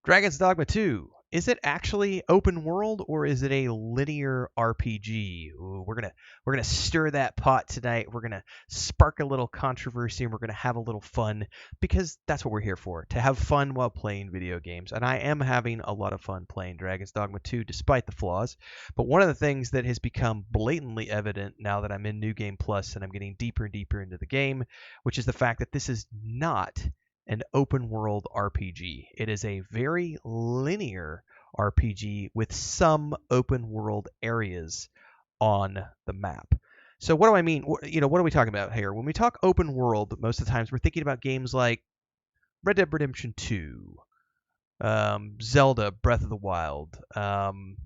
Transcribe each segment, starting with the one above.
Dragon's Dogma 2. Is it actually open world or is it a linear RPG? Ooh, we're gonna stir that pot tonight. We're gonna spark a little controversy and we're gonna have a little fun because that's what we're here for, to have fun while playing video games. And I am having a lot of fun playing Dragon's Dogma 2 despite the flaws. But one of the things that has become blatantly evident now that I'm in New Game Plus and I'm getting deeper and deeper into the game, which is the fact that this is not an open world RPG. It is a very linear RPG with some open world areas on the map. So what do I mean? What are we talking about here? When we talk open world, most of the times we're thinking about games like Red Dead Redemption 2, Zelda Breath of the Wild, Ghost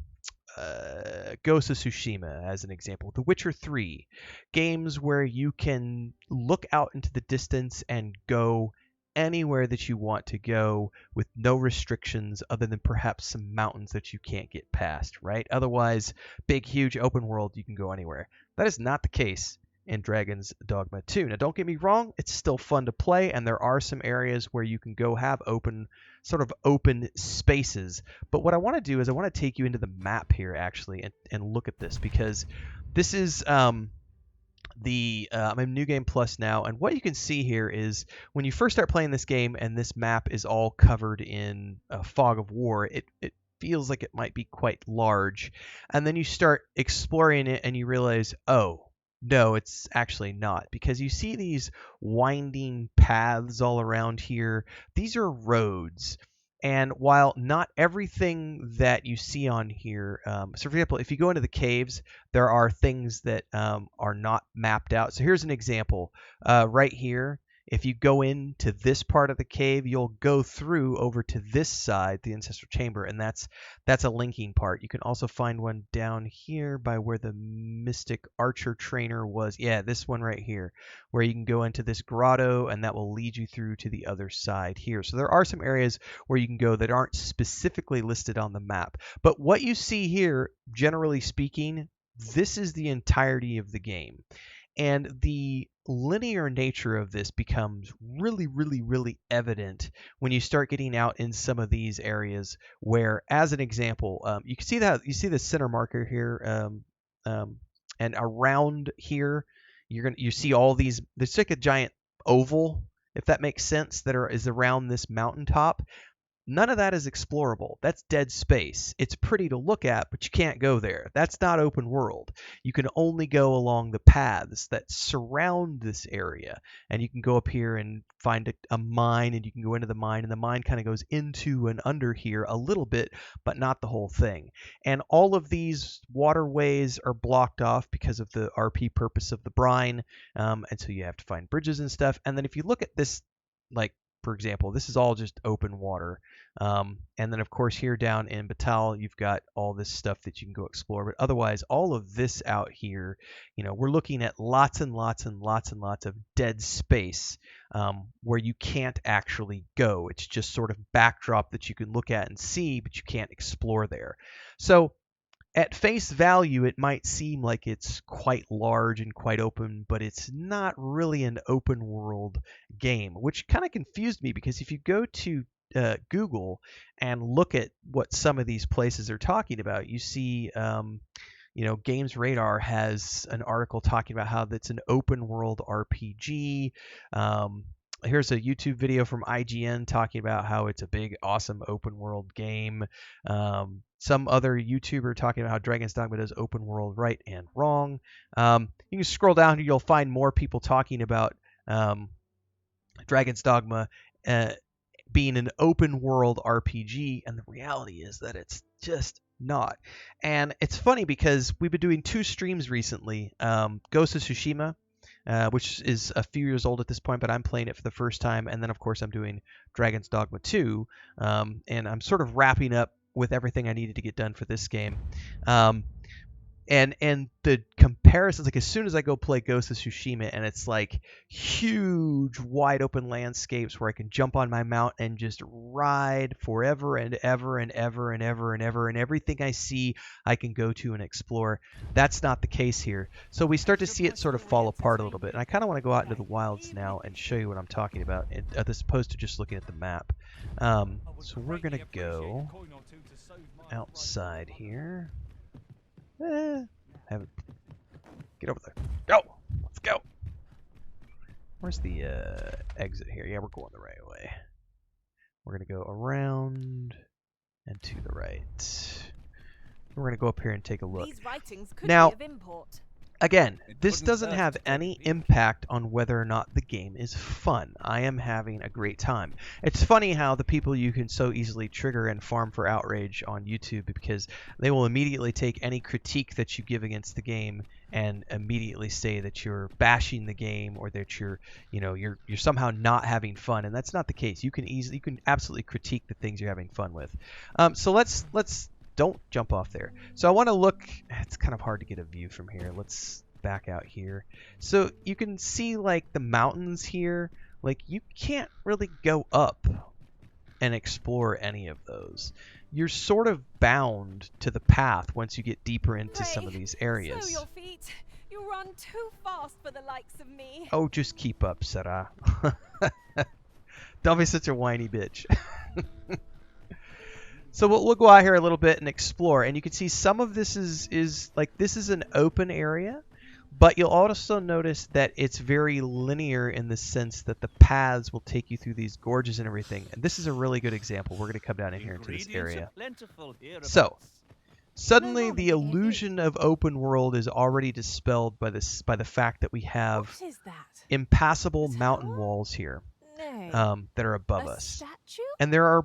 of Tsushima as an example, The Witcher 3, games where you can look out into the distance and go anywhere that you want to go with no restrictions other than perhaps some mountains that you can't get past, right? Otherwise, big, huge open world, you can go anywhere. That is not the case in Dragon's Dogma 2. Now, don't get me wrong, it's still fun to play, and there are some areas where you can go have open spaces. But what I want to do is I want to take you into the map here, actually, and look at this, because this is I'm in New Game Plus now, and what you can see here is when you first start playing this game and this map is all covered in a fog of war, it feels like it might be quite large. And then you start exploring it and you realize, oh, no, it's actually not, because you see these winding paths all around here. These are roads. And while not everything that you see on here, so for example, if you go into the caves, there are things that are not mapped out. So here's an example. Right here, if you go into this part of the cave, you'll go through over to this side, the ancestral chamber, and that's a linking part. You can also find one down here by where the mystic archer trainer was. Yeah, this one right here, where you can go into this grotto, and that will lead you through to the other side here. So there are some areas where you can go that aren't specifically listed on the map. But what you see here, generally speaking, this is the entirety of the game. And the linear nature of this becomes really, really, really evident when you start getting out in some of these areas where, as an example, you can see the center marker here, and around here, you see all these. There's like a giant oval, if that makes sense, is around this mountaintop. None of that is explorable. That's dead space. It's pretty to look at, but you can't go there. That's not open world. You can only go along the paths that surround this area. And you can go up here and find a mine, and you can go into the mine, and the mine kind of goes into and under here a little bit, but not the whole thing. And all of these waterways are blocked off because of the RP purpose of the brine. And so you have to find bridges and stuff. And then if you look at this, like, for example, this is all just open water. And then, of course, here down in Batal, you've got all this stuff that you can go explore. But otherwise, all of this out here, we're looking at lots and lots and lots and lots of dead space where you can't actually go. It's just sort of backdrop that you can look at and see, but you can't explore there. So at face value, it might seem like it's quite large and quite open, but it's not really an open world game, which kind of confused me, because if you go to Google and look at what some of these places are talking about, you see, Games Radar has an article talking about how that's an open world RPG. Here's a YouTube video from IGN talking about how it's a big, awesome open world game. Some other YouTuber talking about how Dragon's Dogma does open world right and wrong. You can scroll down here, you'll find more people talking about Dragon's Dogma being an open world RPG, and the reality is that it's just not. And it's funny because we've been doing 2 streams recently, Ghost of Tsushima, which is a few years old at this point, but I'm playing it for the first time. And then, of course, I'm doing Dragon's Dogma 2, and I'm sort of wrapping up with everything I needed to get done for this game. And the comparisons, like as soon as I go play Ghost of Tsushima, and it's like huge wide open landscapes where I can jump on my mount and just ride forever and ever and ever and ever and ever, and everything I see I can go to and explore. That's not the case here. So we start to see it sort of fall apart a little bit, and I kind of want to go out into the wilds now and show you what I'm talking about, as opposed to just looking at the map. So we're gonna go outside here. Get over there. Go! Let's go! Where's the exit here? Yeah, we're going the right way. We're going to go around and to the right. We're going to go up here and take a look. These writings could now, be of import. Again, this doesn't have any impact on whether or not the game is fun. I am having a great time. It's funny how the people you can so easily trigger and farm for outrage on YouTube, because they will immediately take any critique that you give against the game and immediately say that you're bashing the game, or that you're somehow not having fun, and that's not the case. You can absolutely critique the things you're having fun with. So let's don't jump off there. So I want to look. It's kind of hard to get a view from here. Let's back out here. So you can see like the mountains here. Like you can't really go up and explore any of those. You're sort of bound to the path once you get deeper into some of these areas. Slow your feet. You run too fast for the likes of me. Oh, just keep up, Sarah. Don't be such a whiny bitch. So we'll go out here a little bit and explore, and you can see some of this is like, this is an open area, but you'll also notice that it's very linear in the sense that the paths will take you through these gorges and everything. And this is a really good example. We're going to come down in here into this area. So suddenly the illusion of open world is already dispelled by the fact that we have impassable mountain walls here that are above us. Statue? And there are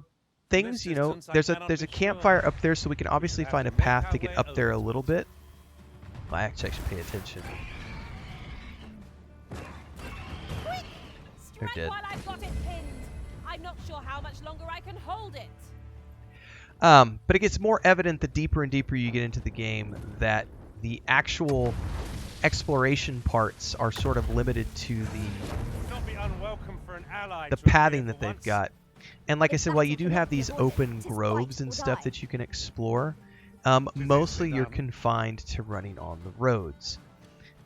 things, there's a campfire up there, so we can obviously find a path to get up there a little bit. I actually should pay attention. They're dead. While I've got it pinned. I'm not sure how much longer I can hold it. But it gets more evident the deeper and deeper you get into the game that the actual exploration parts are sort of limited to the pathing that they've got. And like I said, while you do have these open groves and stuff that you can explore, mostly you're confined to running on the roads.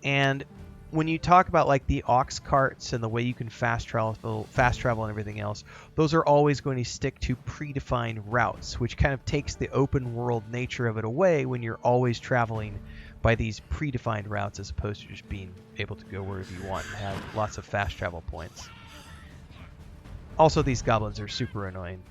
And when you talk about like the ox carts and the way you can fast travel and everything else, those are always going to stick to predefined routes, which kind of takes the open world nature of it away when you're always traveling by these predefined routes, as opposed to just being able to go wherever you want and have lots of fast travel points. Also, these goblins are super annoying.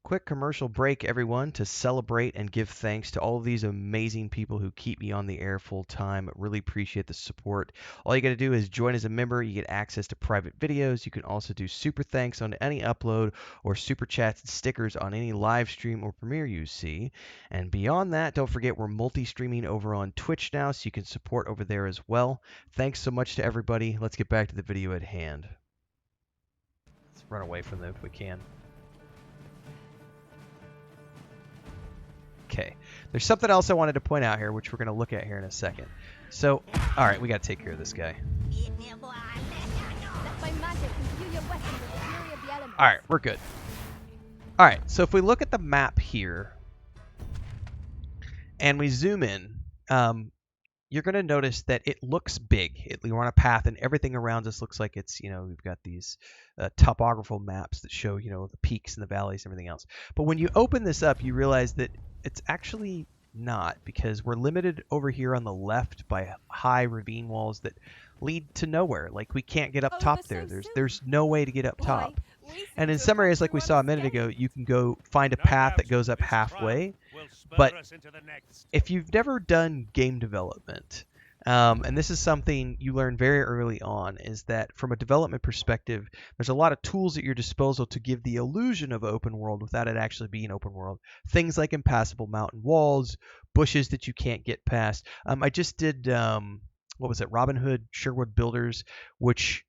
Quick commercial break, everyone, to celebrate and give thanks to all of these amazing people who keep me on the air full time. Really appreciate the support. All you got to do is join as a member. You get access to private videos. You can also do super thanks on any upload, or super chats and stickers on any live stream or premiere you see. And beyond that, don't forget we're multi-streaming over on Twitch now, so you can support over there as well. Thanks so much to everybody. Let's get back to the video at hand. Let's run away from them if we can. Okay, there's something else I wanted to point out here, which we're going to look at here in a second. So, all right, we got to take care of this guy. All right, we're good. All right, so if we look at the map here and we zoom in, you're going to notice that it looks big. We're on a path, and everything around us looks like it's, we've got these topographical maps that show, the peaks and the valleys and everything else. But when you open this up, you realize that it's actually not, because we're limited over here on the left by high ravine walls that lead to nowhere. Like, we can't get up top there. There's no way to get up top. And in some areas, like we saw a minute ago, you can go find a path that goes up halfway. But if you've never done game development, and this is something you learn very early on, is that from a development perspective, there's a lot of tools at your disposal to give the illusion of open world without it actually being open world. Things like impassable mountain walls, bushes that you can't get past. I just did, what was it, Robin Hood Sherwood Builders, which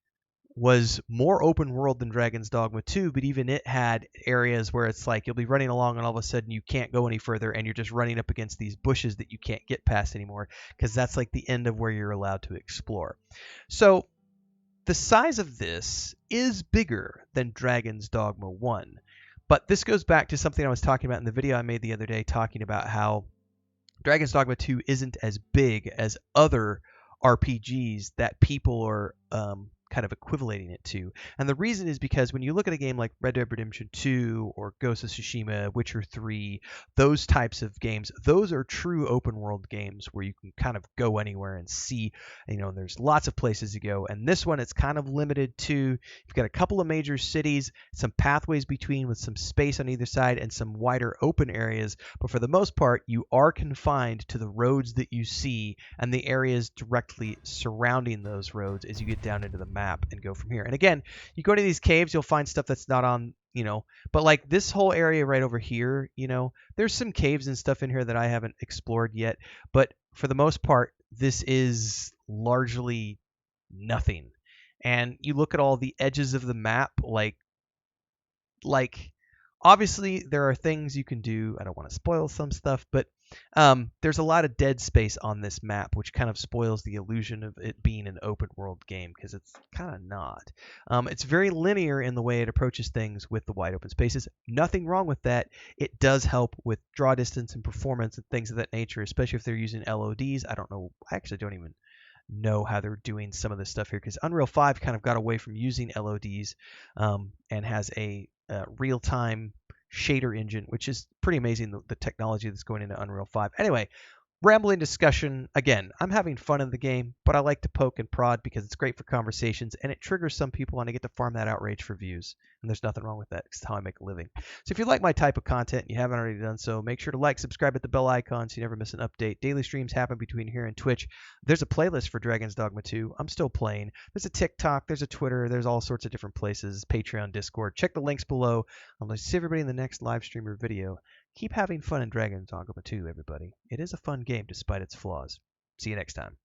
was more open world than Dragon's Dogma 2, but even it had areas where it's like you'll be running along and all of a sudden you can't go any further and you're just running up against these bushes that you can't get past anymore because that's like the end of where you're allowed to explore. So the size of this is bigger than Dragon's Dogma 1. But this goes back to something I was talking about in the video I made the other day, talking about how Dragon's Dogma 2 isn't as big as other RPGs that people are kind of equivalating it to. And the reason is because when you look at a game like Red Dead Redemption 2 or Ghost of Tsushima, Witcher 3, those types of games, those are true open world games where you can kind of go anywhere and see, and there's lots of places to go. And this one, it's kind of limited to, you've got a couple of major cities, some pathways between with some space on either side and some wider open areas. But for the most part, you are confined to the roads that you see and the areas directly surrounding those roads as you get down into the map and go from here. And again, you go to these caves, you'll find stuff that's not on, but like this whole area right over here, there's some caves and stuff in here that I haven't explored yet. But for the most part, this is largely nothing. And you look at all the edges of the map, like obviously there are things you can do. I don't want to spoil some stuff, but there's a lot of dead space on this map, which kind of spoils the illusion of it being an open world game because it's kind of not. It's very linear in the way it approaches things with the wide open spaces. Nothing wrong with that. It does help with draw distance and performance and things of that nature, especially if they're using LODs. I don't know. I actually don't even know how they're doing some of this stuff here because Unreal 5 kind of got away from using LODs and has a real-time shader engine, which is pretty amazing, the technology that's going into Unreal 5. Anyway, rambling discussion. Again, I'm having fun in the game, but I like to poke and prod because it's great for conversations and it triggers some people and I get to farm that outrage for views. And there's nothing wrong with that. It's how I make a living. So if you like my type of content and you haven't already done so, make sure to like, subscribe, hit the bell icon so you never miss an update. Daily streams happen between here and Twitch. There's a playlist for Dragon's Dogma 2. I'm still playing. There's a TikTok, there's a Twitter, there's all sorts of different places, Patreon, Discord. Check the links below. I'm going to see everybody in the next live stream or video. Keep having fun in Dragon's Dogma 2, everybody. It is a fun game despite its flaws. See you next time.